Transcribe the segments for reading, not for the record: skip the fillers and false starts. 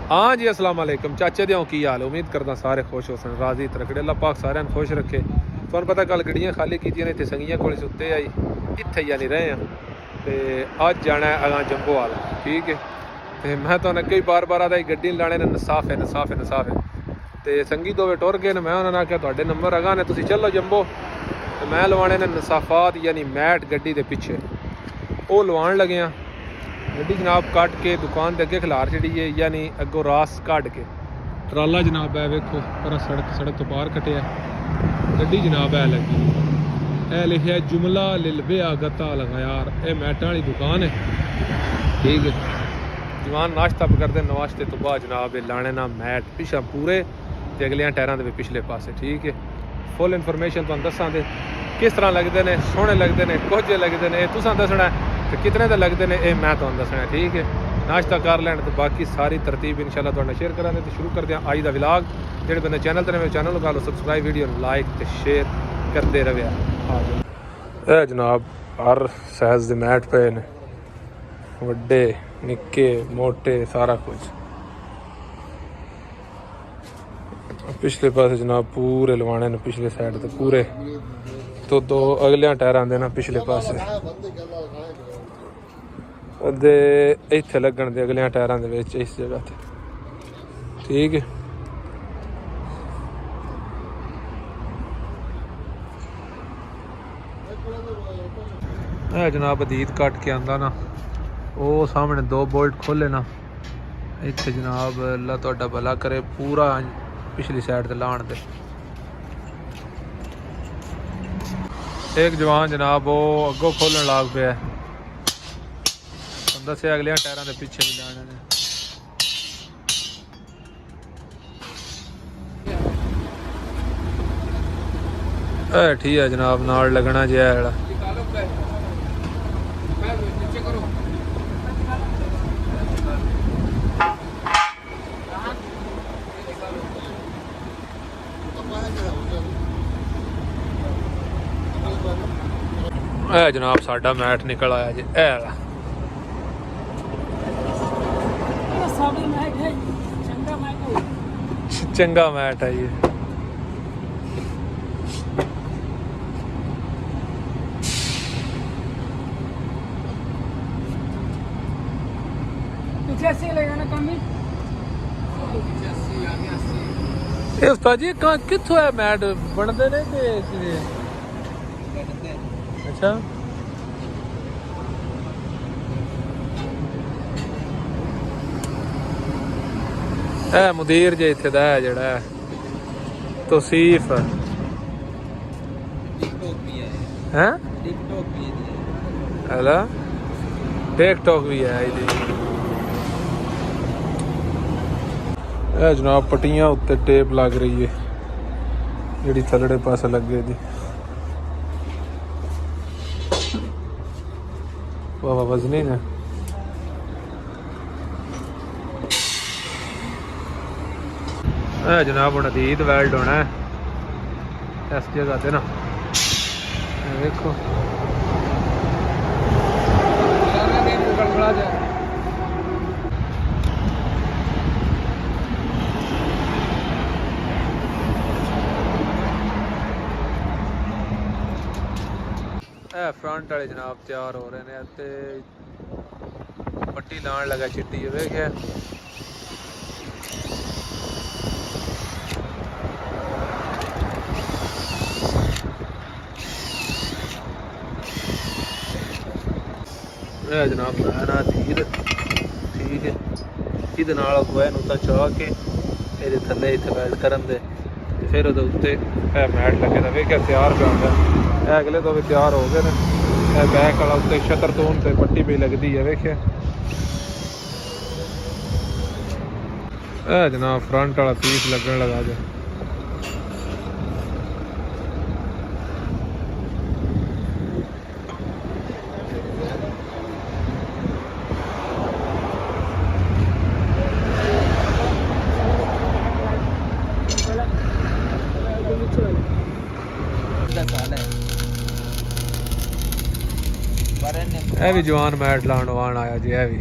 हाँ जी अस्सलाम वालेकुम चाचे दे की हाल उम्मीद करदा सारे खुश हो सन राजी तरकड़े अल्लाह पाक सारे खुश रखे तुहानू पता कल गड्डियां खाली कीतियां ने इत्थे संगियां कोल सुत्ते आई इत्थे ही नहीं रहे हैं ते अज जाना है अगां जंबो वाल ठीक है ते मैं तुहानू अगे बार बार आता गड्डी लाने ने नसाफ है ते संगी दोवे टुर गए ने मैं उन्होंने आख्या तुहाडे नंबर अगां ने तुसीं चलो जंबो ते मैं लवाने ने नसाफात यानी मैट गड्डी दे पिछे वो लवान लगे हैं गड्डी जनाब कट के दुकान के अगे खिलार छड़ी है यानी अगों रास कट के ट्राला जनाब है वेखो पर सड़क तो बाहर कटिया गड्डी जनाब है लगी ए लिखा जुमला लिलबे गता लगा यार ये मैटा वाली दुकान है ठीक है जवान नाश्ता करते नाश्ते तो बाद जनाब लाने ना मैट पिछा पूरे ते अगलियां टायरां दे पिछले पासे ठीक है फुल इन्फॉर्मेशन तुहानू दस्सां दे किस तरह लगते हैं सोहने लगते हैं कुछ लगते हैं तुसां दसना तो कितने तो लगते हैं ये मैं तुहानू दसना ठीक है नाश्ता कर लैन तो बाकी सारी तरतीब इंशाल्लाह तुहाडे शेयर करांगे तो शुरू करते हैं अज दा व्लॉग जेह्ड़े बंदे चैनल ते नवें चैनल गा लो सबसक्राइब वीडियो लाइक तो शेयर करते रहे ए जनाब हर साइज दे मैट पे ने वड्डे निक्के मोटे सारा कुछ पिछले पासे जनाब पूरे लवाने ने पिछले साइड तो पूरे तो दो अगलियां टायरां दे ना पिछले पासे अद्धे इत्थे लगन दे अगलियां टायरां दे विच इस जगह ते ठीक है जनाब अदीद कट के आंदा ना वो सामने दो बोल्ट खोले ना इत्थे जनाब अल्लाह तुहाडा भला करे पूरा पिछली साइड ते लाण दे एक जवान जनाब वो अगों खोलन लाग पे दसिया अगलियां टायरां दे पिछे भी लाने ने ठीक है जनाब नाल लगना जे है जनाब साडा मैट निकल आया जी चंगा मैट है ये उस्ताद जी कित्थों है मैट बनते ने अच्छा मुदीर जे इत्थे दा है जेड़ा तौसीफ हैं हेला टिकटॉक भी है जनाब पट्टियां उत्ते टेप लग रही है जेड़ी थल्लड़े पासे लगे दी वाह वजनी ने जनाब हूँ अदीद वेल्ड होना है इस जगह से ना देखो फ्रंट वाले जनाब तैयार हो रहे हैं ते पट्टी लाने लगा चिट्टी वेख्या जनाब ना अदीद ठीक है इहदे नाल नुता चाह के ये थले इत्थे वेल्ड करन दे फिर उहदे उत्ते मैट लगे दा वेख्या तैयार पे आंदा अगले तो भी तैयार हो गए ने बैक वाला उत्ते छतरतोन ते पट्टी भी लगती है वेख्या जनाब फ्रंट वाला पीस लगन लगा दे भी जवान मैट लाण वाण आया जी भी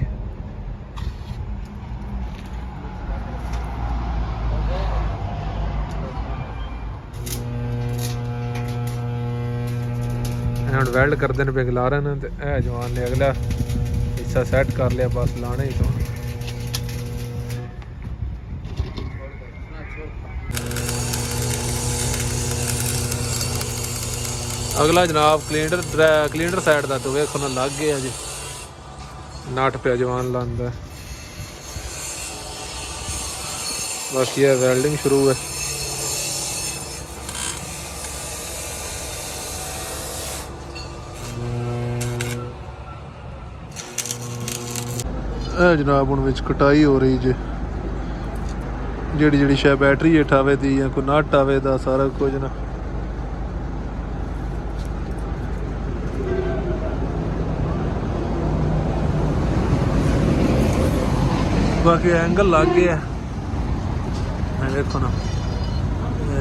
ਹੁਣ ਵੈਲਡ ਕਰਦੇ ਨੇ ਪਿਘਲਾਰਨ ਤੇ ਇਹ ਜਵਾਨ ਨੇ ਅਗਲਾ ਹਿੱਸਾ ਸੈੱਟ ਕਰ ਲਿਆ, ਬਸ ਲਾਣਾ ਹੀ ਤੋਂ। ਅਗਲਾ ਜਨਾਬ ਕਲੀਨਰ ਸਾਈਡ ਦਾ ਤੋਂ ਵੇਖੋ ਨਾ ਲੱਗ ਗਿਆ ਜੀ, ਨੱਠ ਪਿਆ ਜਵਾਨ ਲਾਂਦਾ। ਬਾਕੀ ਇਹ ਵੈਲਡਿੰਗ ਸ਼ੁਰੂ ਹੈ। ਇਹ ਜਨਾਬ ਹੁਣ ਵਿੱਚ ਕਟਾਈ ਹੋ ਰਹੀ ਜੇ, ਜਿਹੜੀ ਸ਼ਾਇਦ ਬੈਟਰੀ ਹੇਠ ਆਵੇ ਦੀ ਜਾਂ ਕੋਈ ਨਟ ਆਵੇ ਦਾ ਸਾਰਾ ਕੁਝ ਨਾ। ਬਾਕੀ ਐਂਗਲ ਲੱਗ ਗਿਆ ਵੇਖੋ ਨਾ,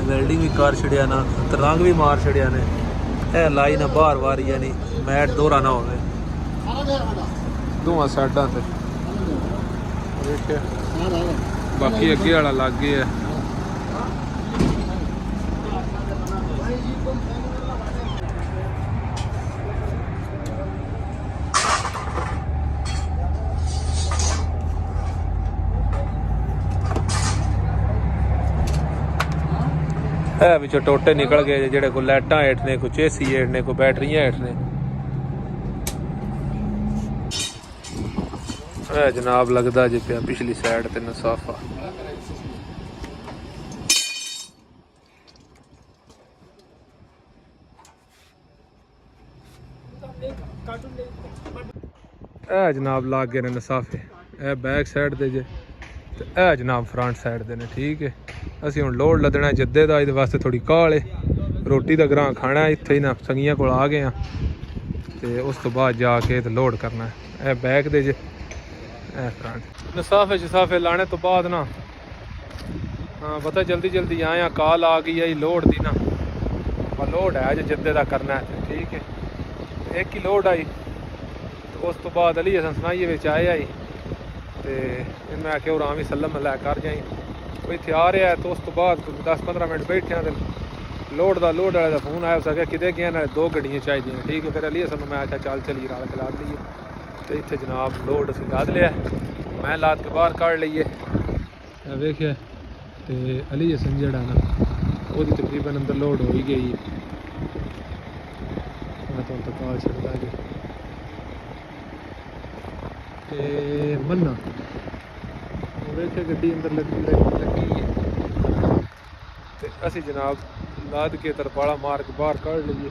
ਵੈਲਡਿੰਗ ਵੀ ਕਰ ਛੜਿਆ ਨਾ, ਤੇ ਰੰਗ ਵੀ ਮਾਰ ਛੜਿਆ ਨੇ। ਇਹ ਲਾਈ ਨਾ ਬਾਹਰ ਵਾਰੀ ਯਾਨੀ ਮੈਟ ਦੋਹਰਾ ਨਾ ਹੋਵੇ ਦੋਵਾਂ ਸਾਈਡਾਂ ਤੇ। ਦੇਖਿਆ ਬਾਕੀ ਅੱਗੇ ਵਾਲਾ ਲੱਗ ਗਿਆ। ਇਹ ਵਿੱਚੋਂ ਟੋਟੇ ਨਿਕਲ ਗਏ ਜਿਹੜੇ ਕੋਈ ਲਾਈਟਾਂ ਹੇਠ ਨੇ, ਕੋਈ ਚੇਸੀ ਹੇਠ ਨੇ, ਕੋਈ ਬੈਟਰੀਆਂ ਹੇਠ ਨੇ। ਇਹ ਜਨਾਬ ਲੱਗਦਾ ਜੇ ਪਿਆ ਪਿਛਲੀ ਸਾਈਡ ਤੇ ਨਸਾਫਾ। ਇਹ ਜਨਾਬ ਲੱਗ ਗਏ ਨੇ ਨਸਾਫੇ, ਇਹ ਬੈਕ ਸਾਈਡ ਦੇ ਜੇ ਤੇ ਇਹ ਜਨਾਬ ਫਰੰਟ ਸਾਈਡ ਦੇ ਨੇ। ਠੀਕ ਹੈ, ਅਸੀਂ ਹੁਣ ਲੋਡ ਲੱਦਣਾ ਜੱਦੇ ਦਾ, ਇਹਦੇ ਵਾਸਤੇ ਥੋੜੀ ਕਾਹਲ ਹੈ। ਰੋਟੀ ਦਾ ਗਰਾਂ ਖਾਣਾ ਇੱਥੇ ਹੀ ਨਾ, ਸੰਗੀਆਂ ਕੋਲ ਆ ਗਏ ਆ ਤੇ ਉਸ ਤੋਂ ਬਾਅਦ ਜਾ ਕੇ ਤੇ ਲੋਡ ਕਰਨਾ। ਇਹ ਬੈਕ ਦੇ ਜੇ, ਇਹ ਫਰੰਟ। ਨਸਾਫੇ ਲਾਣੇ ਤੋਂ ਬਾਅਦ ਨਾ ਹਾਂ ਪਤਾ ਜਲਦੀ ਆਇਆ, ਕਾਲ ਆ ਗਈ ਹੈ ਲੋਡ ਦੀ ਨਾ, ਲੋਡ ਹੈ ਅੱਜ ਜੱਦੇ ਦਾ ਕਰਨਾ ਹੈ। ਠੀਕ ਹੈ, ਇੱਕ ਹੀ ਲੋਡ ਆਈ ਤੇ ਉਸ ਤੋਂ ਬਾਅਦ ਅਲੀ ਹਸਨ ਸਨਾਈਏ ਵਿੱਚ ਆਏ ਆਈ ਤੇ ਮੈਂ ਆਖਿਆ ਉਹ ਰਾਮ ਹੀ ਸਲਮ ਲੈ ਕਰ ਜਾਈ, ਉਹ ਇੱਥੇ ਆ ਰਿਹਾ। ਤੇ ਉਸ ਤੋਂ ਬਾਅਦ 10-15 ਮਿੰਟ ਬੈਠਿਆ ਤੇ ਲੋਡ ਵਾਲੇ ਦਾ ਫੋਨ ਆਇਆ, ਸਕਿਆ ਕਿਤੇ ਗਿਆ, ਨਾਲੇ 2 ਗੱਡੀਆਂ ਚਾਹੀਦੀਆਂ। ਠੀਕ ਹੈ, ਫਿਰ ਅਲੀ ਹਸਨ ਨੂੰ ਮੈਂ ਆਖਿਆ ਚੱਲ ਚਲੀ ਰਲ ਕੇ ਲਾਦ ਲਈਏ। ਤੇ ਇੱਥੇ ਜਨਾਬ ਲੋਡ ਅਸੀਂ ਲਾਦ ਲਿਆ, ਮੈਂ ਲਾਦ ਕੇ ਬਾਹਰ ਕੱਢ ਲਈਏ। ਵੇਖਿਆ ਤੇ ਅਲੀ ਹਸਨ ਜਿਹੜਾ ਨਾ ਉਹਦੀ ਤਕਰੀਬਨ ਅੰਦਰ ਲੋਡ ਹੋ ਹੀ ਗਈ ਹੈ। ਮੈਂ ਤੁਹਾਨੂੰ ਤਾਂ ਕਾਲ ਛੱਡਦਾ ਜੀ। ਤੇ ਮੰਨਾ ਵੇਖਿਆ ਗੱਡੀ ਅੰਦਰ ਲੱਗੀ ਹੈ ਤੇ ਅਸੀਂ ਜਨਾਬ ਲਾਦ ਕੇ ਤਰਪਾਲਾ ਮਾਰ ਕੇ ਬਾਹਰ ਕੱਢ ਲਈਏ।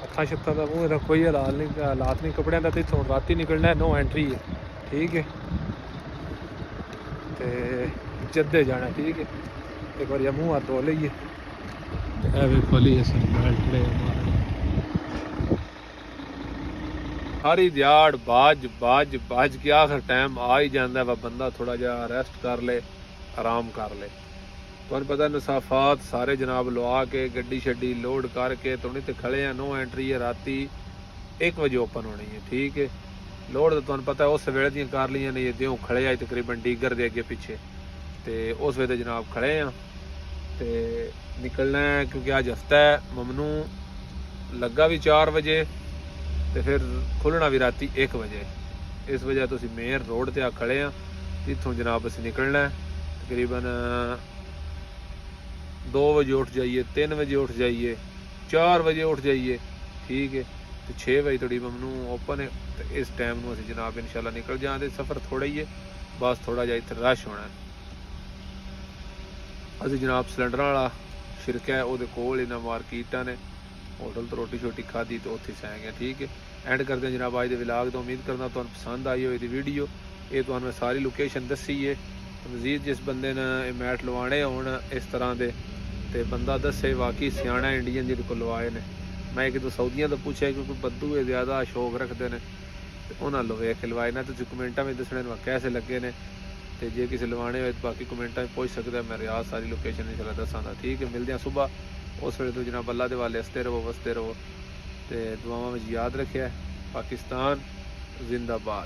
ਅੱਖਾਂ ਛੱਤਾਂ ਦਾ ਮੂੰਹ ਇਹਦਾ ਕੋਈ ਹਾਲਾਤ ਨਹੀਂ ਕੱਪੜਿਆਂ ਦਾ, ਤੇ ਇੱਥੋਂ ਰਾਤੀ ਨਿਕਲਣਾ, ਨੋ ਐਂਟਰੀ ਹੈ। ਠੀਕ ਹੈ, ਤੇ ਜੱਦੇ ਜਾਣਾ। ਠੀਕ ਹੈ, ਇੱਕ ਵਾਰੀ ਮੂੰਹ ਹੱਥ ਧੋ ਲਈਏ। ਇਹ ਵੇਖੋ ਲਈ ਅਸੀਂ ਬੈਲਟ ਲੈ ਸਾਰੀ ਦਿਹਾੜ ਬਾਜ ਕੇ ਆਖਰ ਟਾਈਮ ਆ ਹੀ ਜਾਂਦਾ ਵਾ, ਬੰਦਾ ਥੋੜਾ ਜਿਹਾ ਰੈਸਟ ਕਰ ਲੇ, ਆਰਾਮ ਕਰ ਲੇ। ਤੁਹਾਨੂੰ ਪਤਾ ਨਸਾਫਾਤ ਸਾਰੇ ਜਨਾਬ ਲਵਾ ਕੇ ਗੱਡੀ ਛੱਡੀ ਲੋਡ ਕਰਕੇ ਤੁਣੀ ਤੇ ਖੜੇ ਆ। ਨੋ ਐਂਟਰੀ ਹੈ, ਰਾਤੀ 1 ਵਜੇ ਓਪਨ ਹੋਣੀ ਹੈ। ਠੀਕ ਹੈ, ਲੋਡ ਤਾਂ ਤੁਹਾਨੂੰ ਪਤਾ ਉਸ ਵੇਲੇ ਦੀਆਂ ਕਰ ਲਈਆਂ ਨੇ, ਦਿਓ ਖੜੇ ਆ ਤਕਰੀਬਨ ਡੀਗਰ ਦੇ ਅੱਗੇ ਪਿੱਛੇ, ਤੇ ਉਸ ਵੇਲੇ ਜਨਾਬ ਖੜੇ ਆ ਤੇ ਨਿਕਲਣਾ ਹੈ ਕਿਉਂਕਿ ਅੱਜ ਹਫਤਾ ਹੈ। ਮਮਨੂ ਲੱਗਾ ਵੀ 4 ਵਜੇ ਤੇ ਫਿਰ ਖੁੱਲਣਾ ਵੀ ਰਾਤੀ 1 ਵਜੇ। ਇਸ ਵਜ੍ਹਾ ਤੋਂ ਅਸੀਂ ਮੇਨ ਰੋਡ ਤੇ ਆ ਖੜੇ ਆ। ਇੱਥੋਂ ਜਨਾਬ ਅਸੀਂ ਨਿਕਲਣਾ ਤਕਰੀਬਨ 2 ਵਜੇ ਉੱਠ ਜਾਈਏ, 3 ਵਜੇ ਉੱਠ ਜਾਈਏ, 4 ਵਜੇ ਉੱਠ ਜਾਈਏ। ਠੀਕ ਹੈ, ਤੇ 6 ਵਜੇ ਥੋੜੀ ਮਮਨੂ ਓਪਨ ਹੈ ਤੇ ਇਸ ਟਾਈਮ ਨੂੰ ਅਸੀਂ ਜਨਾਬ ਇਨਸ਼ਾਅੱਲਾ ਨਿਕਲ ਜਾਂਦੇ। ਸਫ਼ਰ ਥੋੜਾ ਹੀ ਹੈ, ਬਸ ਥੋੜਾ ਜਿਹਾ ਇੱਥੇ ਰਸ਼ ਹੋਣਾ। ਅਸੀਂ ਜਨਾਬ ਸਿਲੰਡਰਾਂ ਵਾਲਾ ਸ਼ਿਰਕਾ ਹੈ ਉਹਦੇ ਕੋਲ ਇਹਨਾਂ ਮਾਰਕੀਟਾਂ ਨੇ, ਹੋਟਲ ਤੋਂ ਰੋਟੀ ਸ਼ੋਟੀ ਖਾਧੀ ਤੇ ਉੱਥੇ ਸਹਿ ਗਏ। ਠੀਕ ਹੈ, ਐਂਡ ਕਰਦੇ ਹਾਂ ਜਨਾਬ ਅੱਜ ਦੇ ਵਲੌਗ ਤੋਂ। ਉਮੀਦ ਕਰਦਾ ਤੁਹਾਨੂੰ ਪਸੰਦ ਆਈ ਹੋਈ ਦੀ ਵੀਡੀਓ। ਇਹ ਤੁਹਾਨੂੰ ਮੈਂ ਸਾਰੀ ਲੋਕੇਸ਼ਨ ਦੱਸੀ ਹੈ। ਮਜ਼ੀਦ ਜਿਸ ਬੰਦੇ ਨੇ ਇਹ ਮੈਟ ਲਵਾਣੇ ਹੋਣ ਇਸ ਤਰ੍ਹਾਂ ਦੇ ਤੇ ਬੰਦਾ ਦੱਸੇ ਵਾਕਈ ਸਿਆਣਾ ਇੰਡੀਅਨ ਜਿਹਦੇ ਕੋਲ ਲਵਾਏ ਨੇ। ਮੈਂ ਕਿਤੋਂ ਸਾਊਦੀਆਂ ਤੋਂ ਪੁੱਛਿਆ ਕਿਉਂਕਿ ਬੱਦੂ ਇਹ ਜ਼ਿਆਦਾ ਸ਼ੌਕ ਰੱਖਦੇ ਨੇ ਤੇ ਉਹਨਾਂ ਨੂੰ ਵੇਖ ਕੇ ਲਵਾਏ ਨਾ। ਤੁਸੀਂ ਕਮੈਂਟਾਂ ਵਿੱਚ ਦੱਸਣੇ ਨੂੰ ਕੈਸੇ ਲੱਗੇ ਨੇ, ਤੇ ਜੇ ਕਿਸੇ ਲਵਾਣੇ ਹੋਏ ਬਾਕੀ ਕਮੈਂਟਾਂ ਵਿੱਚ ਪੁੱਛ ਸਕਦਾ। ਮੈਂ ਰਿਆਜ਼ ਸਾਰੀ ਲੋਕੇਸ਼ਨ ਇਨਸ਼ਾਅੱਲਾ ਦੱਸਾਂਗਾ। ਠੀਕ ਹੈ, ਮਿਲਦੇ ਹਾਂ ਸੁਬਹ। ਉਸ ਵੇਲੇ ਤੋਂ ਜਨਾਬ ਅੱਲਾ ਦੇ ਵਾਲੇ ਹੱਸਦੇ ਰਹੋ, ਵਸਦੇ ਰਹੋ ਤੇ ਦੁਆਵਾਂ ਵਿੱਚ ਯਾਦ ਰੱਖਿਆ। ਪਾਕਿਸਤਾਨ ਜ਼ਿੰਦਾਬਾਦ।